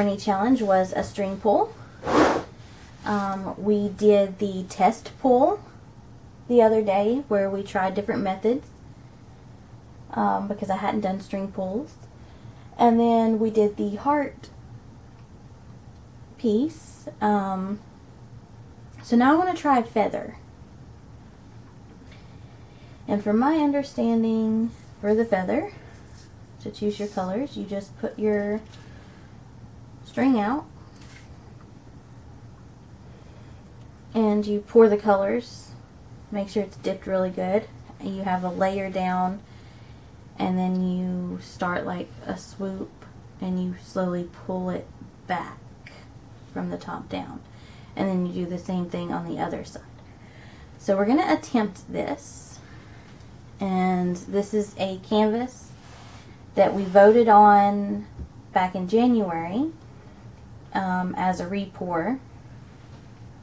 mini challenge was a string pull. We did the test pull the other day where we tried different methods because I hadn't done string pulls. And then we did the heart piece. So now I want to try feather. And from my understanding for the feather, to choose your colors, you just put your string out and you pour the colors. Make sure it's dipped really good. And you have a layer down, and then you start like a swoop and you slowly pull it back from the top down. And then you do the same thing on the other side. So we're going to attempt this. And this is a canvas that we voted on back in January as a re-pour.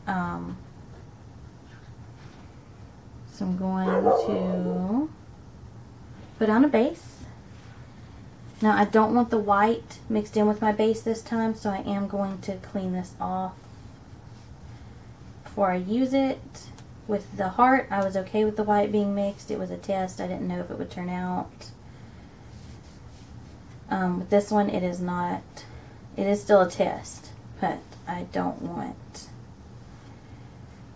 So I'm going to put on a base. Now I don't want the white mixed in with my base this time, so I am going to clean this off before I use it. With the heart, I was okay with the white being mixed. It was a test. I didn't know if it would turn out. With this one, it is not. It is still a test, but I don't want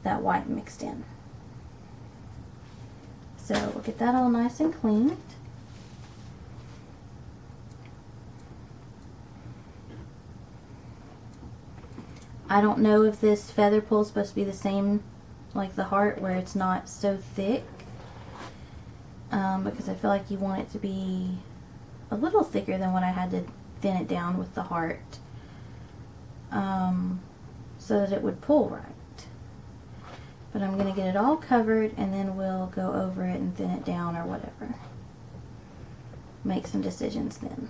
that white mixed in. So we'll get that all nice and cleaned. I don't know if this feather pull is supposed to be the same like the heart, where it's not so thick, because I feel like you want it to be a little thicker than what I had to thin it down with the heart, so that it would pull right. But I'm going to get it all covered, and then we'll go over it and thin it down or whatever. Make some decisions then.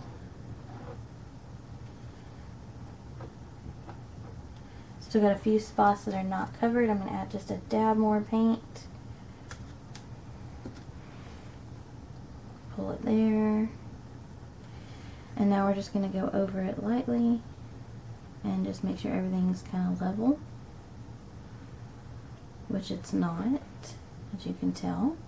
Still got a few spots that are not covered. I'm going to add just a dab more paint. Pull it there. And now we're just going to go over it lightly and just make sure everything's kind of level, which it's not, as you can tell.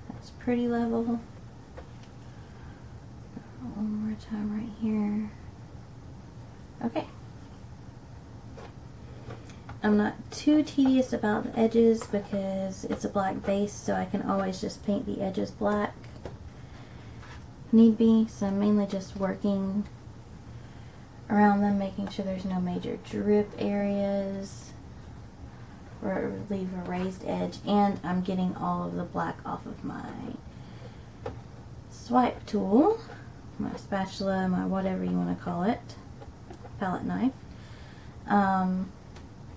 That's pretty level. One more time right here. Okay. I'm not too tedious about the edges because it's a black base, so I can always just paint the edges black if need be. So I'm mainly just working around them, making sure there's no major drip areas or leave a raised edge, and I'm getting all of the black off of my swipe tool, my spatula, my whatever you want to call it, palette knife.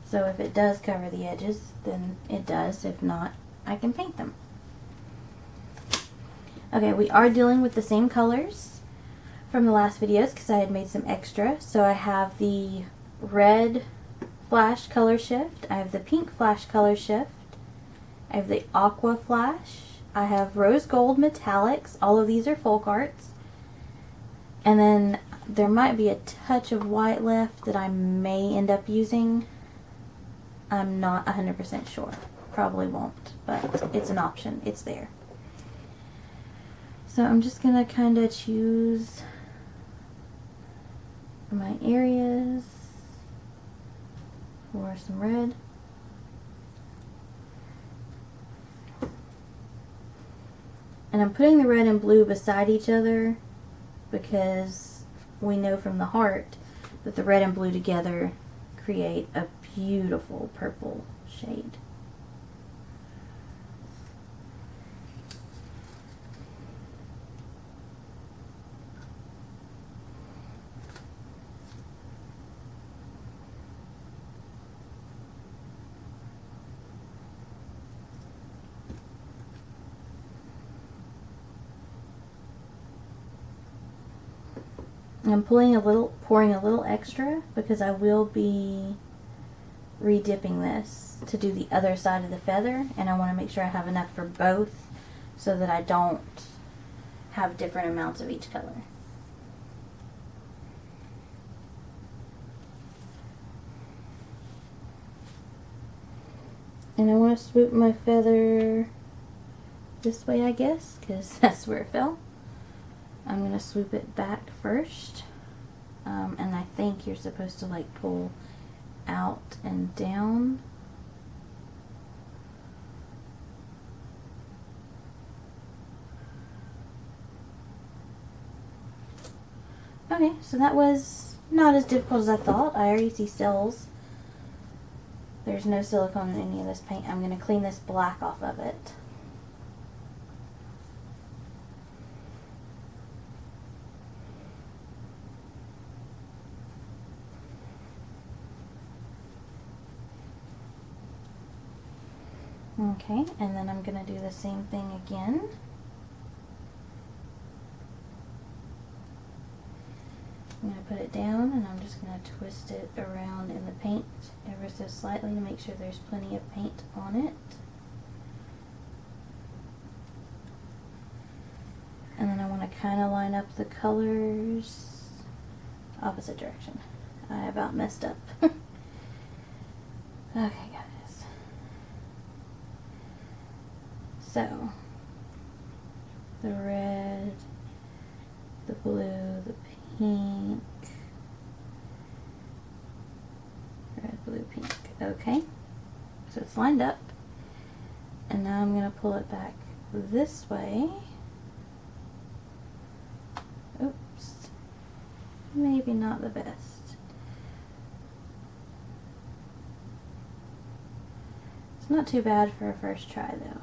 So if it does cover the edges, then it does. If not, I can paint them. Okay, we are dealing with the same colors from the last videos because I had made some extra. So I have the red flash color shift, I have the pink flash color shift, I have the aqua flash, I have rose gold metallics. All of these are folk arts. And then there might be a touch of white left that I may end up using. I'm not 100% sure. Probably won't, but it's an option. It's there. So I'm just going to kind of choose my areas for some red. And I'm putting the red and blue beside each other because we know from the heart that the red and blue together create a beautiful purple shade. I'm pouring a little extra because I will be re-dipping this to do the other side of the feather, and I want to make sure I have enough for both so that I don't have different amounts of each color. And I want to swoop my feather this way, I guess, because that's where it fell. I'm going to swoop it back first. And I think you're supposed to like pull out and down. Okay, so that was not as difficult as I thought. I already see cells. There's no silicone in any of this paint. I'm going to clean this black off of it. Okay, and then I'm going to do the same thing again. I'm going to put it down, and I'm just going to twist it around in the paint ever so slightly to make sure there's plenty of paint on it. And then I want to kind of line up the colors opposite direction. I about messed up. Okay, guys. So, the red, the blue, the pink, red, blue, pink. Okay, so it's lined up, and now I'm going to pull it back this way. Oops, maybe not the best. It's not too bad for a first try though.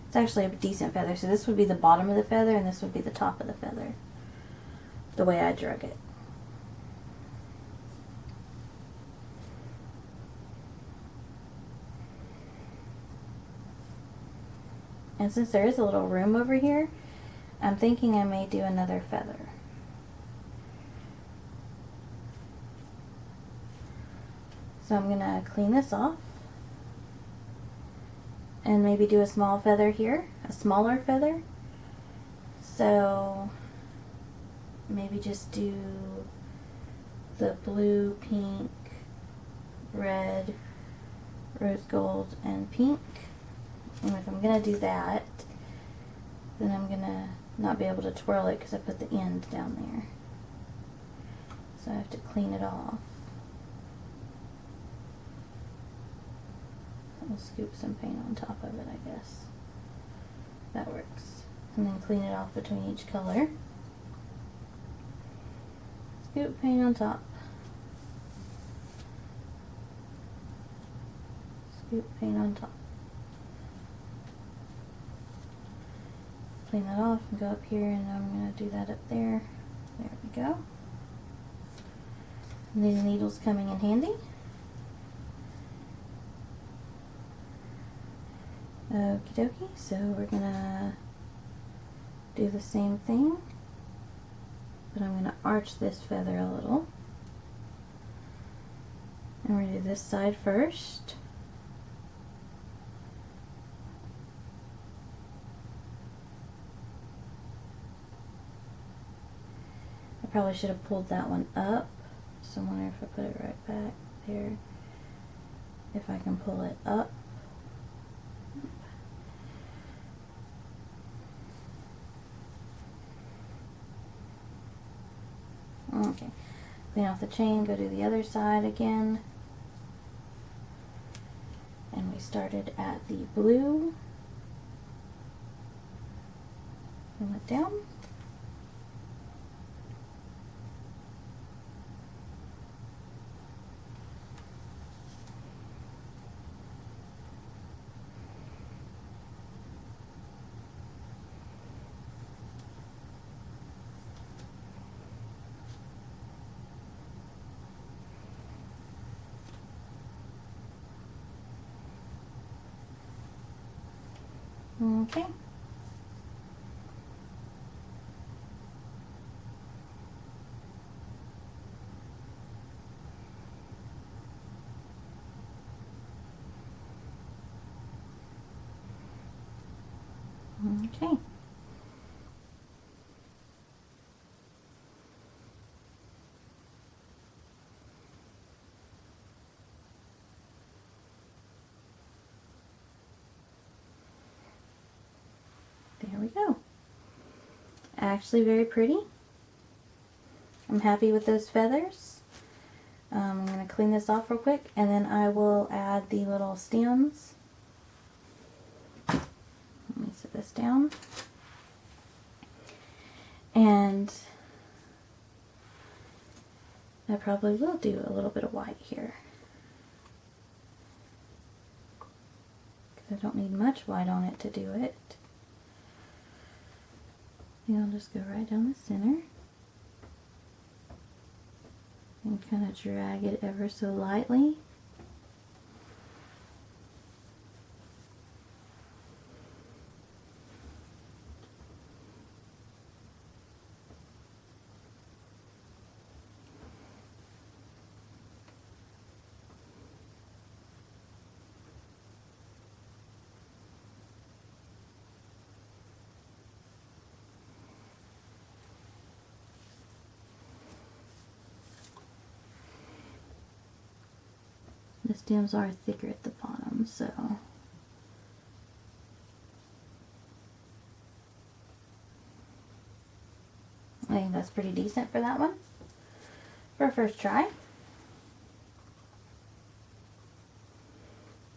It's actually a decent feather. So this would be the bottom of the feather and this would be the top of the feather, the way I drug it. And since there is a little room over here, I'm thinking I may do another feather. So I'm going to clean this off and maybe do a small feather here, a smaller feather. So maybe just do the blue, pink, red, rose gold, and pink. And if I'm going to do that, then I'm going to not be able to twirl it because I put the end down there. So I have to clean it off. We'll scoop some paint on top of it, I guess. That works. And then clean it off between each color. Scoop paint on top. Scoop paint on top. Clean that off and go up here, and I'm going to do that up there. There we go. And these needles coming in handy. Okie dokie, so we're gonna do the same thing, but I'm gonna arch this feather a little. And we're gonna do this side first. I probably should have pulled that one up, so I wonder if I put it right back there, if I can pull it up. Okay, clean off the chain, go to the other side again. And we started at the blue and went down. Okay. Okay. There we go. Actually very pretty. I'm happy with those feathers. I'm going to clean this off real quick, and then I will add the little stems. Let me set this down. And I probably will do a little bit of white here, because I don't need much white on it to do it. And I'll just go right down the center and kind of drag it ever so lightly. The stems are thicker at the bottom, so I think that's pretty decent for that one, for a first try.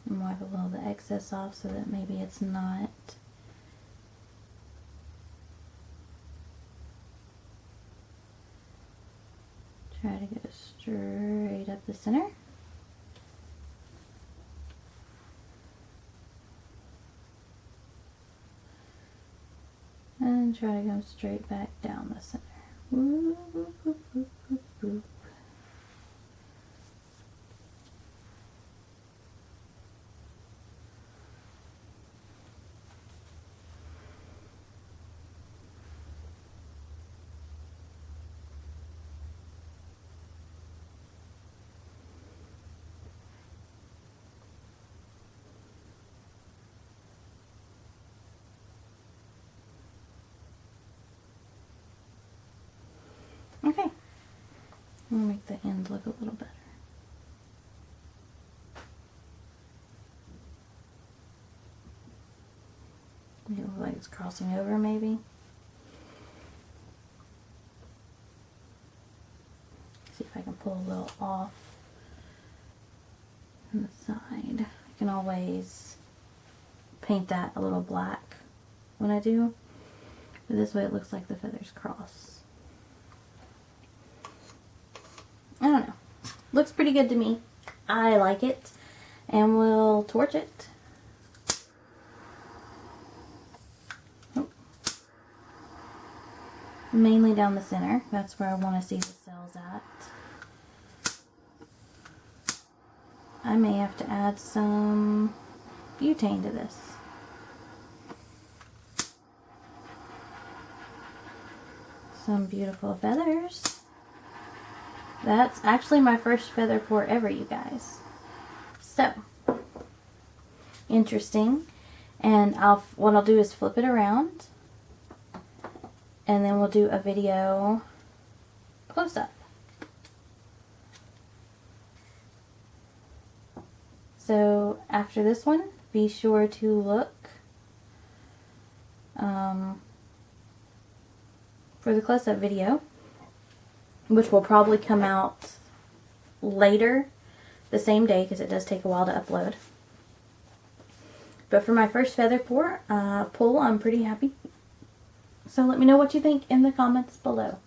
And wipe a little of the excess off so that maybe it's not try to go straight up the center. And try to go straight back down the center. Whoop, whoop, whoop, whoop, whoop, whoop. Okay, we'll make the end look a little better. It looks like it's crossing over, maybe. See if I can pull a little off on the side. I can always paint that a little black when I do, but this way it looks like the feathers cross. I don't know. Looks pretty good to me. I like it. And we'll torch it. Oh. Mainly down the center. That's where I want to see the cells at. I may have to add some butane to this. Some beautiful feathers. That's actually my first feather pour ever, you guys. So, interesting. And what I'll do is flip it around, and then we'll do a video close up. So after this one, be sure to look for the close up video, which will probably come out later the same day, because it does take a while to upload. But for my first feather pull, I'm pretty happy. So let me know what you think in the comments below.